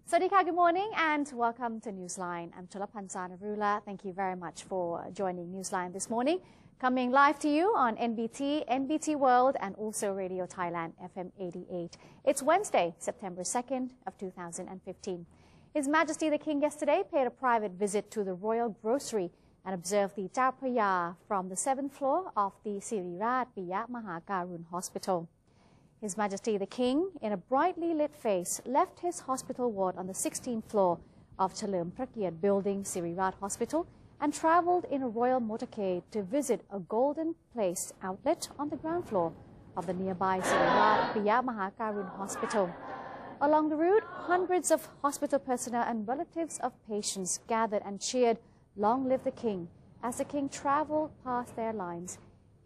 Sawadee good morning and welcome to Newsline. I'm Cholapan Narula. Thank you very much for joining Newsline this morning. Coming live to you on NBT, NBT World and also Radio Thailand FM 88. It's Wednesday, September 2nd of 2015. His Majesty the King yesterday paid a private visit to the Royal Grocery and observed the Chao Phraya from the 7th floor of the Sirirat Piya Mahakarun Hospital. His Majesty the King, in a brightly lit face, left his hospital ward on the 16th floor of Chalerm Prakiat Building, Sirirat Hospital, and travelled in a royal motorcade to visit a Golden Place outlet on the ground floor of the nearby Sirirat Piya Mahakarun Hospital. Along the route, hundreds of hospital personnel and relatives of patients gathered and cheered, "Long live the King," as the King travelled past their lines.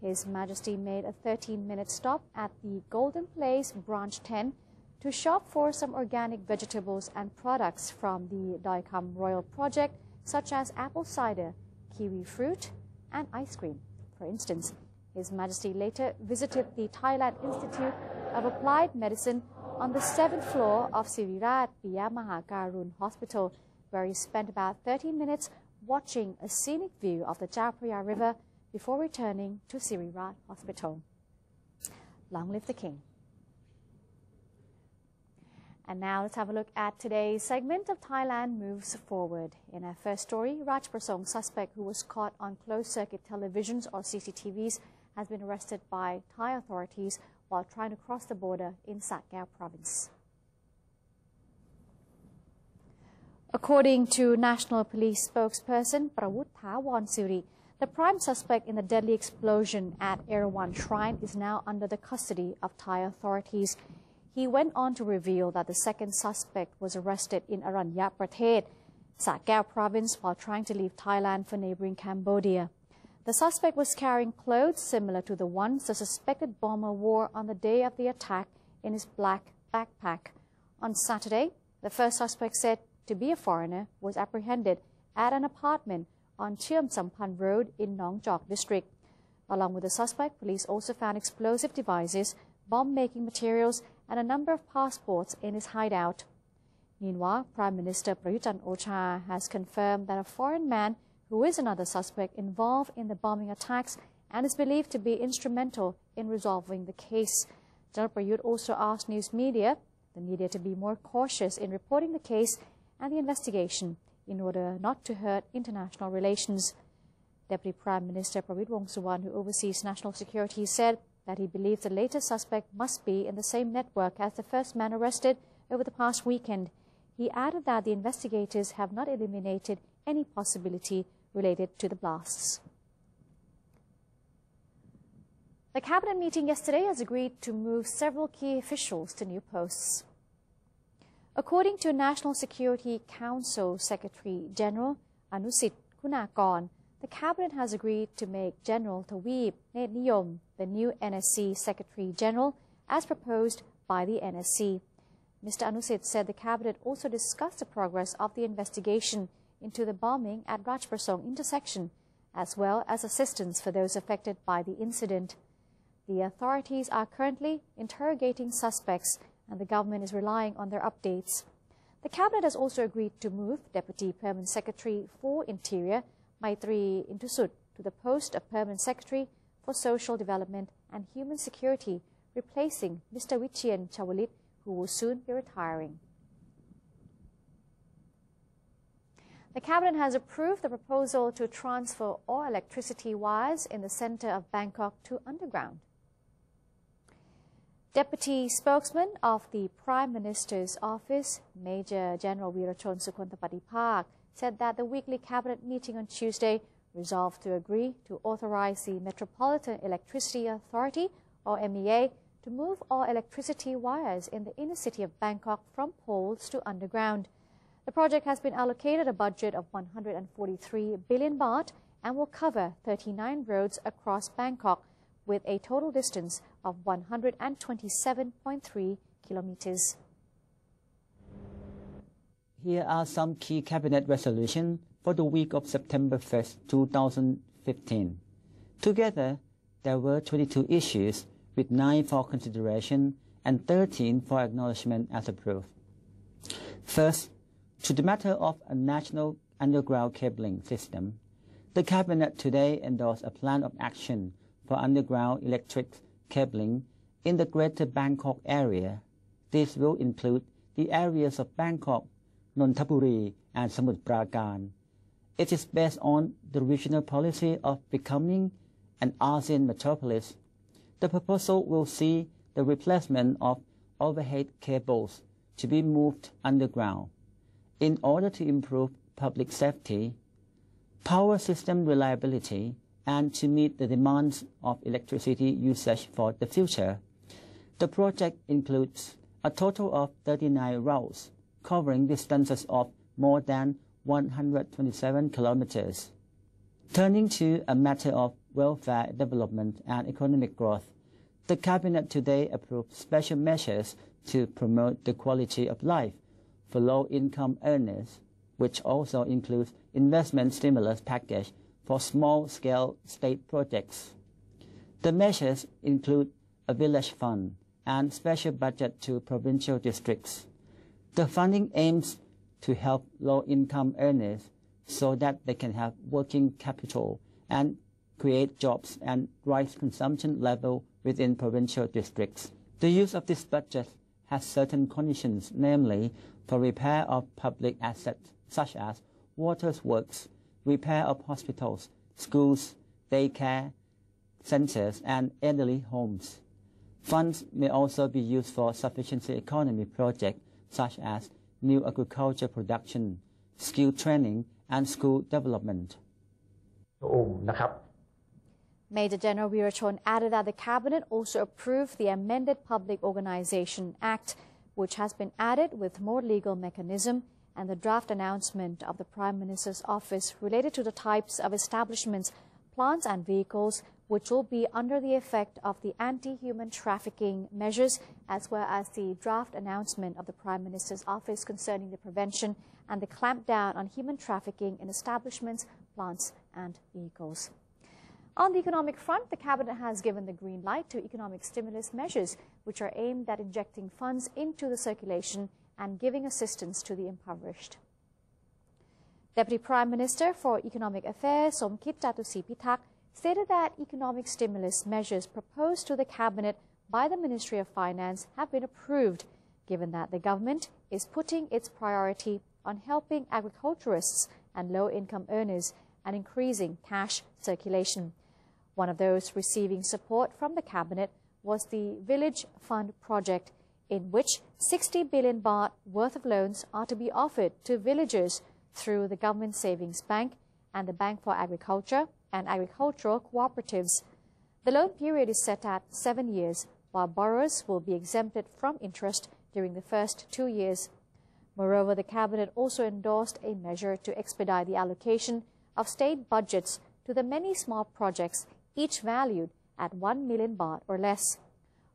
His Majesty made a 13-minute stop at the Golden Place Branch 10 to shop for some organic vegetables and products from the Doi Kham Royal Project, such as apple cider, kiwi fruit, and ice cream. For instance, His Majesty later visited the Thailand Institute of Applied Medicine on the 7th floor of Sirirat Piya Mahakarun Hospital, where he spent about 13 minutes watching a scenic view of the Chao Phraya River before returning to Sirirat Hospital. Long live the King. And now let's have a look at today's segment of Thailand Moves Forward. In our first story, Raj Prasong, suspect who was caught on closed-circuit televisions or CCTVs, has been arrested by Thai authorities while trying to cross the border in Satkhel province. According to National Police spokesperson Prawut Thawon Siri, the prime suspect in the deadly explosion at Erawan Shrine is now under the custody of Thai authorities. He went on to reveal that the second suspect was arrested in Aranya Pratet, Satkhel province, while trying to leave Thailand for neighboring Cambodia. The suspect was carrying clothes similar to the ones the suspected bomber wore on the day of the attack in his black backpack. On Saturday, the first suspect, said to be a foreigner, was apprehended at an apartment on Chirm Sampan Road in Nong Jok district. Along with the suspect, police also found explosive devices, bomb-making materials, and a number of passports in his hideout. Meanwhile, Prime Minister Prayut Chan-o-cha has confirmed that a foreign man who is another suspect involved in the bombing attacks and is believed to be instrumental in resolving the case. General Prayut also asked the media to be more cautious in reporting the case and the investigation in order not to hurt international relations. Deputy Prime Minister Prawit Wongsuwan, who oversees national security, said that he believes the latest suspect must be in the same network as the first man arrested over the past weekend. He added that the investigators have not eliminated any possibility related to the blasts. The cabinet meeting yesterday has agreed to move several key officials to new posts. According to National Security Council Secretary General Anusit Kunakon, the cabinet has agreed to make General Taweep Netniyom the new NSC Secretary General as proposed by the NSC. Mr. Anusit said the cabinet also discussed the progress of the investigation into the bombing at Raj Prasong intersection, as well as assistance for those affected by the incident. The authorities are currently interrogating suspects, and the government is relying on their updates. The cabinet has also agreed to move Deputy Permanent Secretary for Interior Maitri Intusut to the post of Permanent Secretary for Social Development and Human Security, replacing Mr. Vichian Chawalit, who will soon be retiring. The cabinet has approved the proposal to transfer all electricity wires in the centre of Bangkok to underground. Deputy spokesman of the Prime Minister's office, Major General Wirachon Sukontapatipak, said that the weekly cabinet meeting on Tuesday resolved to agree to authorize the Metropolitan Electricity Authority, or MEA, to move all electricity wires in the inner city of Bangkok from poles to underground. The project has been allocated a budget of 143 billion baht and will cover 39 roads across Bangkok, with a total distance of 127.3 kilometers. Here are some key cabinet resolutions for the week of September 1st, 2015. Together, there were 22 issues, with 9 for consideration and 13 for acknowledgement as approved. First, to the matter of a national underground cabling system, the Cabinet today endorsed a plan of action for underground electric cabling in the Greater Bangkok area. This will include the areas of Bangkok, Nonthaburi, and Samut Prakan. It is based on the regional policy of becoming an ASEAN metropolis. The proposal will see the replacement of overhead cables to be moved underground in order to improve public safety, power system reliability, and to meet the demands of electricity usage for the future. The project includes a total of 39 routes covering distances of more than 127 kilometers. Turning to a matter of welfare development and economic growth, the Cabinet today approved special measures to promote the quality of life for low-income earners, which also includes investment stimulus package for small-scale state projects. The measures include a village fund and special budget to provincial districts. The funding aims to help low-income earners so that they can have working capital and create jobs and rise consumption level within provincial districts. The use of this budget has certain conditions, namely for repair of public assets such as waterworks, repair of hospitals, schools, daycare centers, and elderly homes. Funds may also be used for sufficiency economy projects such as new agriculture production, skill training, and school development. Major General Wirachon added that the Cabinet also approved the amended Public Organization Act, which has been added with more legal mechanism, and the draft announcement of the Prime Minister's office related to the types of establishments, plants and vehicles which will be under the effect of the anti-human trafficking measures, as well as the draft announcement of the Prime Minister's office concerning the prevention and the clampdown on human trafficking in establishments, plants and vehicles. On the economic front, the Cabinet has given the green light to economic stimulus measures, which are aimed at injecting funds into the circulation and giving assistance to the impoverished. Deputy Prime Minister for Economic Affairs, Somkit Jatusipitak, stated that economic stimulus measures proposed to the Cabinet by the Ministry of Finance have been approved, given that the government is putting its priority on helping agriculturists and low-income earners and increasing cash circulation. One of those receiving support from the Cabinet was the Village Fund project, in which 60 billion baht worth of loans are to be offered to villagers through the Government Savings Bank and the Bank for Agriculture and Agricultural Cooperatives. The loan period is set at 7 years, while borrowers will be exempted from interest during the first 2 years. Moreover, the Cabinet also endorsed a measure to expedite the allocation of state budgets to the many small projects, each valued at 1 million baht or less.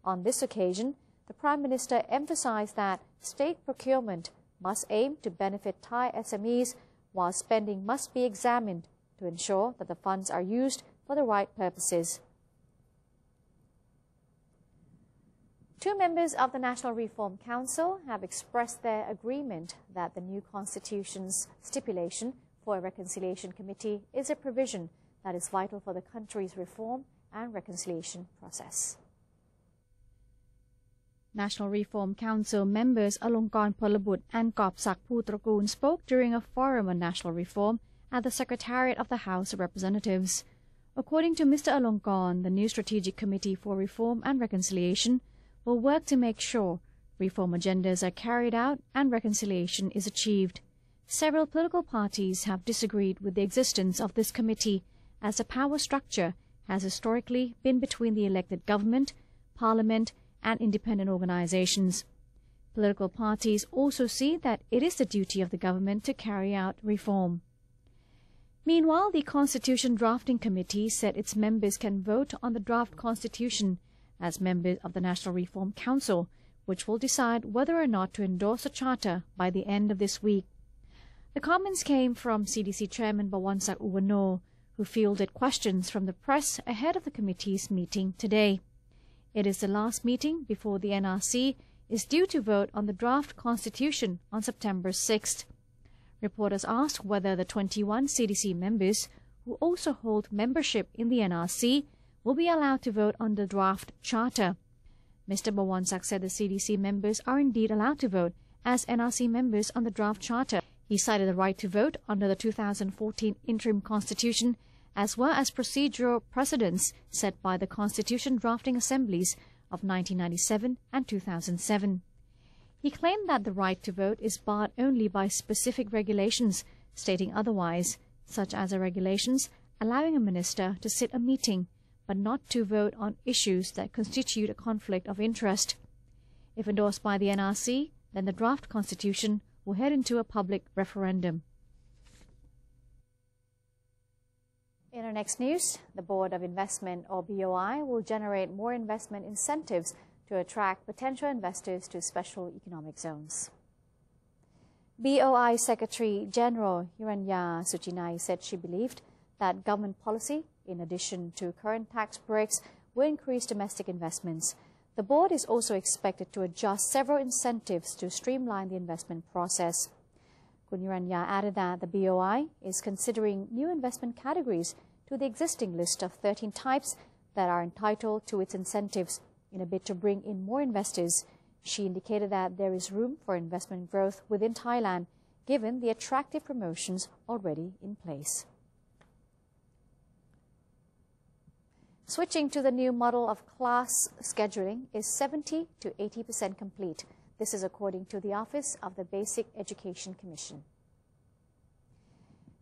On this occasion, the Prime Minister emphasized that state procurement must aim to benefit Thai SMEs, while spending must be examined to ensure that the funds are used for the right purposes. Two members of the National Reform Council have expressed their agreement that the new Constitution's stipulation for a reconciliation committee is a provision that is vital for the country's reform and reconciliation process. National Reform Council members Alongkorn Polabut and Kopsak Putrakoon spoke during a forum on national reform at the Secretariat of the House of Representatives. According to Mr. Alongkorn, the new Strategic Committee for Reform and Reconciliation will work to make sure reform agendas are carried out and reconciliation is achieved. Several political parties have disagreed with the existence of this committee, as the power structure has historically been between the elected government, parliament, and independent organizations. Political parties also see that it is the duty of the government to carry out reform. Meanwhile, the Constitution Drafting Committee said its members can vote on the draft constitution as members of the National Reform Council, which will decide whether or not to endorse the charter by the end of this week. The comments came from CDC Chairman Bawansak Uwano, who fielded questions from the press ahead of the committee's meeting today. It is the last meeting before the NRC is due to vote on the draft constitution on September 6th. Reporters asked whether the 21 CDC members, who also hold membership in the NRC, will be allowed to vote on the draft charter. Mr. Bawansak said the CDC members are indeed allowed to vote as NRC members on the draft charter. He cited the right to vote under the 2014 interim constitution, as well as procedural precedents set by the constitution drafting assemblies of 1997 and 2007. He claimed that the right to vote is barred only by specific regulations, stating otherwise, such as the regulations allowing a minister to sit a meeting but not to vote on issues that constitute a conflict of interest. If endorsed by the NRC, then the draft constitution will head into a public referendum. In our next news, the Board of Investment, or BOI, will generate more investment incentives to attract potential investors to special economic zones. BOI Secretary General Hiranya Suchinai said she believed that government policy, in addition to current tax breaks, will increase domestic investments. The board is also expected to adjust several incentives to streamline the investment process. Hiranya added that the BOI is considering new investment categories to the existing list of 13 types that are entitled to its incentives in a bid to bring in more investors. She indicated that there is room for investment growth within Thailand, given the attractive promotions already in place. Switching to the new model of class scheduling is 70 to 80% complete. This is according to the Office of the Basic Education Commission.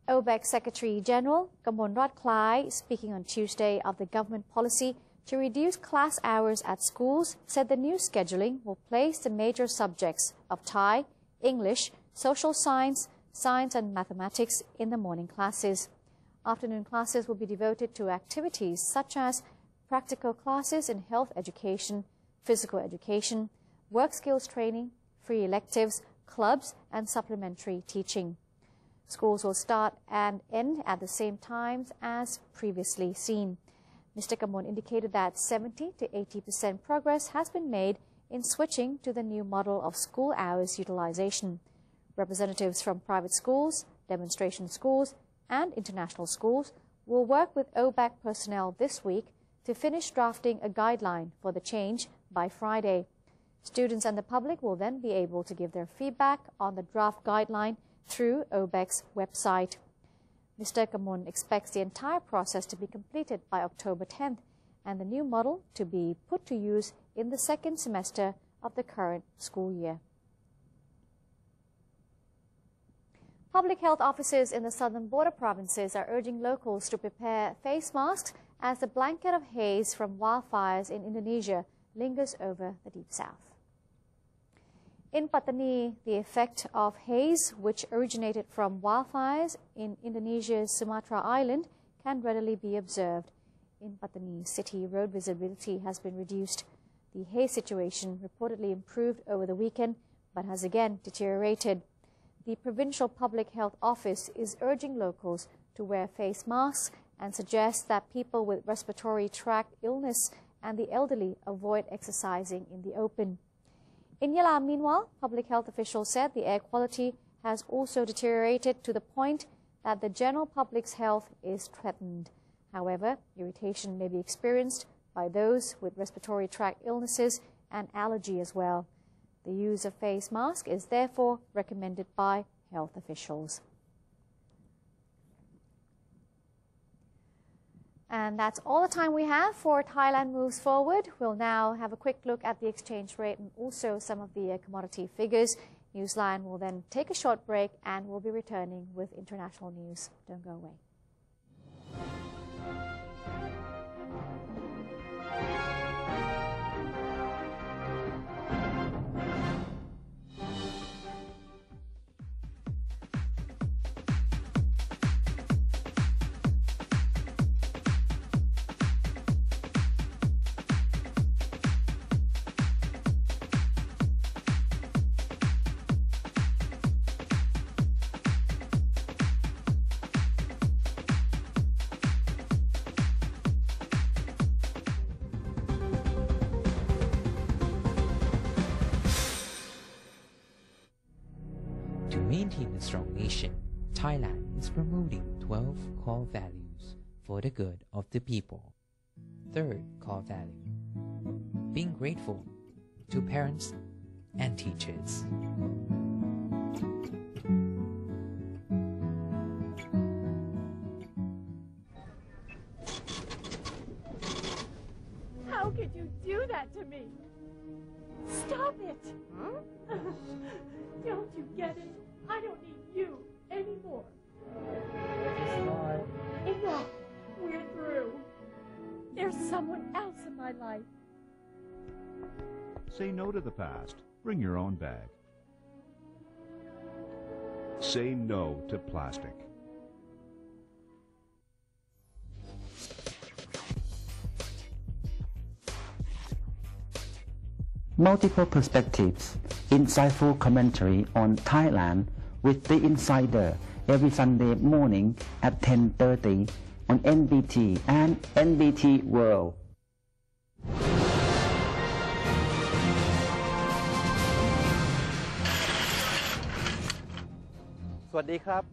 OBEC Secretary General Kamonrat Klai, speaking on Tuesday of the government policy to reduce class hours at schools, said the new scheduling will place the major subjects of Thai, English, social science, science and mathematics in the morning classes. Afternoon classes will be devoted to activities such as practical classes in health education, physical education, work skills training, free electives, clubs, and supplementary teaching. Schools will start and end at the same times as previously seen. Mr. Kamon indicated that 70 to 80% progress has been made in switching to the new model of school hours utilization. Representatives from private schools, demonstration schools, and international schools will work with OBEC personnel this week to finish drafting a guideline for the change by Friday. Students and the public will then be able to give their feedback on the draft guideline through OBEC's website. Mr. Kamon expects the entire process to be completed by October 10th and the new model to be put to use in the second semester of the current school year. Public health officers in the southern border provinces are urging locals to prepare face masks as the blanket of haze from wildfires in Indonesia lingers over the deep south. In Pattani, the effect of haze, which originated from wildfires in Indonesia's Sumatra Island, can readily be observed. In Pattani city, road visibility has been reduced. The haze situation reportedly improved over the weekend, but has again deteriorated. The Provincial Public Health Office is urging locals to wear face masks and suggests that people with respiratory tract illness and the elderly avoid exercising in the open. In Yala, meanwhile, public health officials said the air quality has also deteriorated to the point that the general public's health is threatened. However, irritation may be experienced by those with respiratory tract illnesses and allergy as well. The use of face mask is therefore recommended by health officials. And that's all the time we have for Thailand Moves Forward. We'll now have a quick look at the exchange rate and also some of the commodity figures. Newsline will then take a short break and we'll be returning with international news. Don't go away. To maintain a strong nation, Thailand is promoting 12 core values for the good of the people. Third core value: being grateful to parents and teachers. How could you do that to me? Stop it! Huh? Don't you get it? I don't need you anymore. Enough! We're through. There's someone else in my life. Say no to the past. Bring your own bag. Say no to plastic. Multiple perspectives, insightful commentary on Thailand with The Insider every Sunday morning at 10:30 on NBT and NBT World.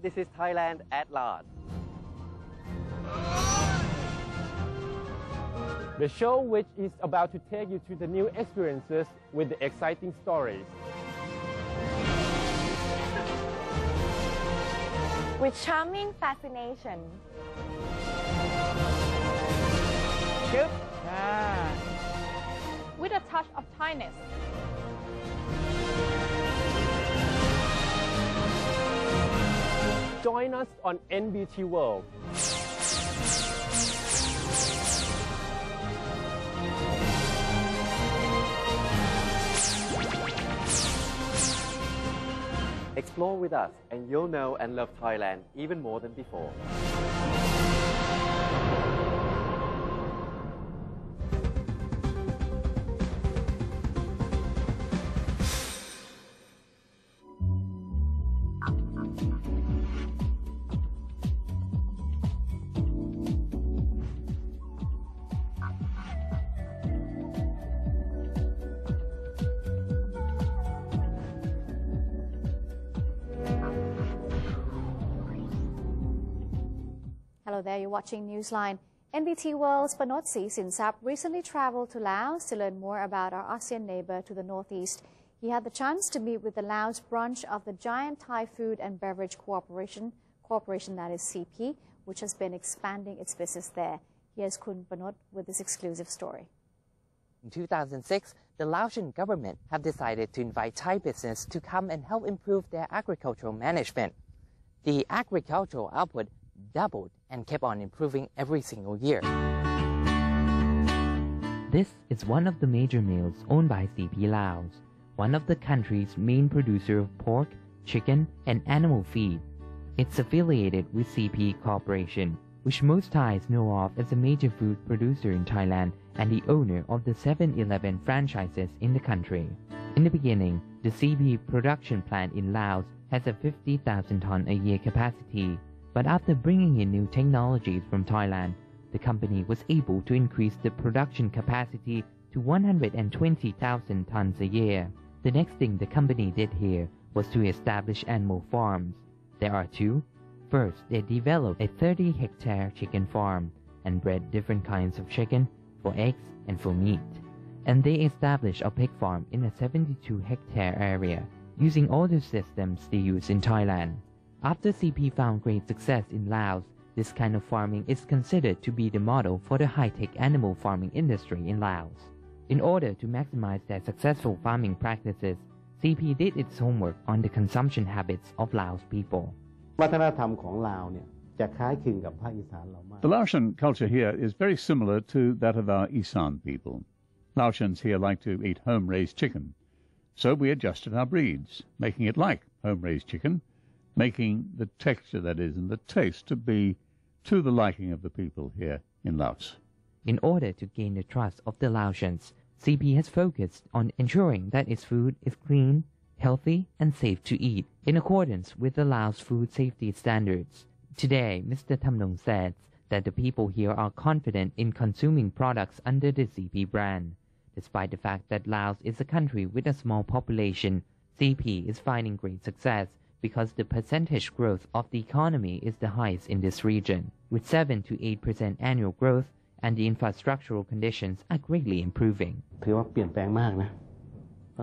This is Thailand at large. The show which is about to take you to the new experiences with the exciting stories. With charming fascination. With a touch of Thainess. Join us on NBT World. Explore with us and you'll know and love Thailand even more than before. Hello there, you're watching Newsline. NBT World's Panotsi Sinsap recently traveled to Laos to learn more about our ASEAN neighbor to the northeast. He had the chance to meet with the Laos branch of the giant Thai Food and Beverage Corporation that is CP, which has been expanding its business there. Here's Kun Panot with this exclusive story. In 2006, the Laotian government have decided to invite Thai business to come and help improve their agricultural management. The agricultural output doubled and kept on improving every single year. This is one of the major mills owned by CP Laos, one of the country's main producer of pork, chicken, and animal feed. It's affiliated with CP Corporation, which most Thais know of as a major food producer in Thailand and the owner of the 7-Eleven franchises in the country. In the beginning, the CP production plant in Laos has a 50,000 ton a year capacity. But after bringing in new technologies from Thailand, the company was able to increase the production capacity to 120,000 tons a year. The next thing the company did here was to establish animal farms. There are two. First, they developed a 30-hectare chicken farm and bred different kinds of chicken for eggs and for meat. And they established a pig farm in a 72-hectare area, using all the systems they use in Thailand. After CP found great success in Laos, this kind of farming is considered to be the model for the high-tech animal farming industry in Laos. In order to maximize their successful farming practices, CP did its homework on the consumption habits of Laos people. The Laotian culture here is very similar to that of our Isan people. Laotians here like to eat home-raised chicken. So we adjusted our breeds, making it like home-raised chicken, making the texture, that is, and the taste to be to the liking of the people here in Laos. In order to gain the trust of the Laotians, CP has focused on ensuring that its food is clean, healthy, and safe to eat, in accordance with the Laos food safety standards. Today, Mr. Thamnong says that the people here are confident in consuming products under the CP brand. Despite the fact that Laos is a country with a small population, CP is finding great success because the percentage growth of the economy is the highest in this region, with 7 to 8% annual growth, and the infrastructural conditions are greatly improving.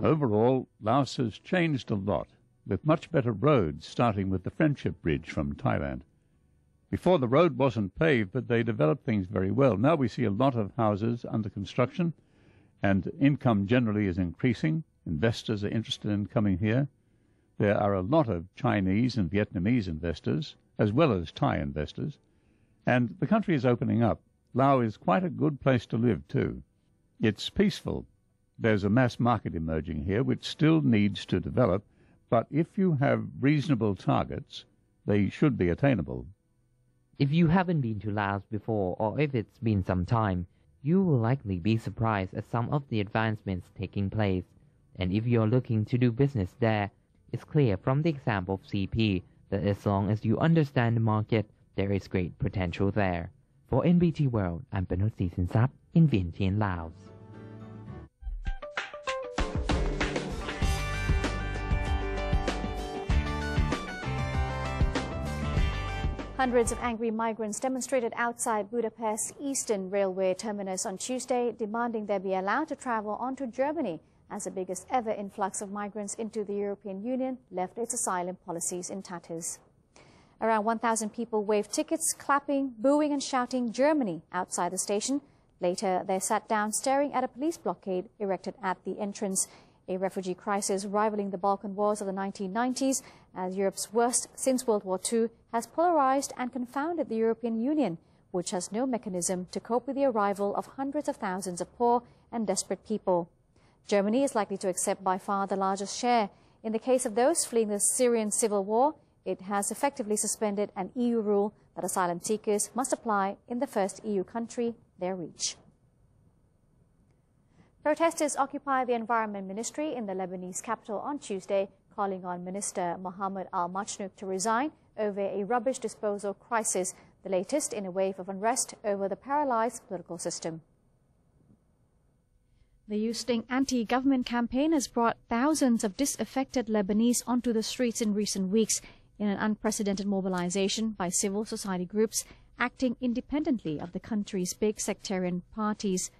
Overall, Laos has changed a lot, with much better roads, starting with the Friendship Bridge from Thailand. Before, the road wasn't paved, but they developed things very well. Now we see a lot of houses under construction, and income generally is increasing. Investors are interested in coming here. There are a lot of Chinese and Vietnamese investors, as well as Thai investors, and the country is opening up. Laos is quite a good place to live, too. It's peaceful. There's a mass market emerging here, which still needs to develop, but if you have reasonable targets, they should be attainable. If you haven't been to Laos before, or if it's been some time, you will likely be surprised at some of the advancements taking place. And if you're looking to do business there, it's clear from the example of CP that as long as you understand the market, there is great potential there. For NBT World, I'm Panuthi Sinsap in Vientiane, Laos. Hundreds of angry migrants demonstrated outside Budapest's Eastern Railway terminus on Tuesday, demanding they be allowed to travel on to Germany, as the biggest ever influx of migrants into the European Union left its asylum policies in tatters. Around 1,000 people waved tickets, clapping, booing and shouting Germany outside the station. Later, they sat down staring at a police blockade erected at the entrance, a refugee crisis rivaling the Balkan Wars of the 1990s, as Europe's worst since World War II, has polarized and confounded the European Union, which has no mechanism to cope with the arrival of hundreds of thousands of poor and desperate people. Germany is likely to accept by far the largest share. In the case of those fleeing the Syrian civil war, it has effectively suspended an EU rule that asylum seekers must apply in the first EU country they reach. Protesters occupied the Environment Ministry in the Lebanese capital on Tuesday, calling on Minister Mohammed Al-Machnouk to resign over a rubbish disposal crisis, the latest in a wave of unrest over the paralyzed political system. The You Stink anti-government campaign has brought thousands of disaffected Lebanese onto the streets in recent weeks in an unprecedented mobilization by civil society groups acting independently of the country's big sectarian parties.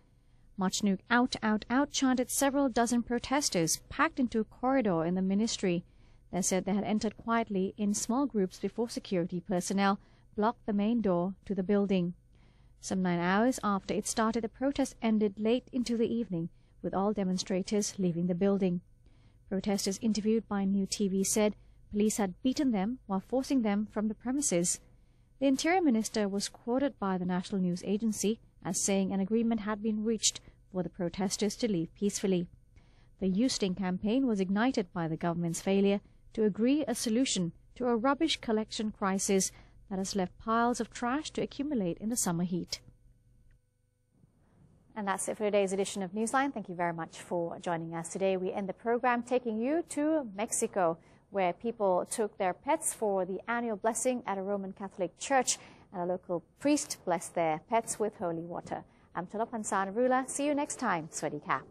Machnouk out, out, out chanted several dozen protesters packed into a corridor in the ministry. They said they had entered quietly in small groups before security personnel blocked the main door to the building. Some 9 hours after it started, the protest ended late into the evening, with all demonstrators leaving the building. Protesters interviewed by New TV said police had beaten them while forcing them from the premises. The Interior Minister was quoted by the National News Agency as saying an agreement had been reached for the protesters to leave peacefully. The You Stink campaign was ignited by the government's failure to agree a solution to a rubbish collection crisis that has left piles of trash to accumulate in the summer heat. And that's it for today's edition of Newsline. Thank you very much for joining us today. We end the program taking you to Mexico, where people took their pets for the annual blessing at a Roman Catholic church, and a local priest blessed their pets with holy water. I'm Chalap Hansana Rula. See you next time. Swadee ka.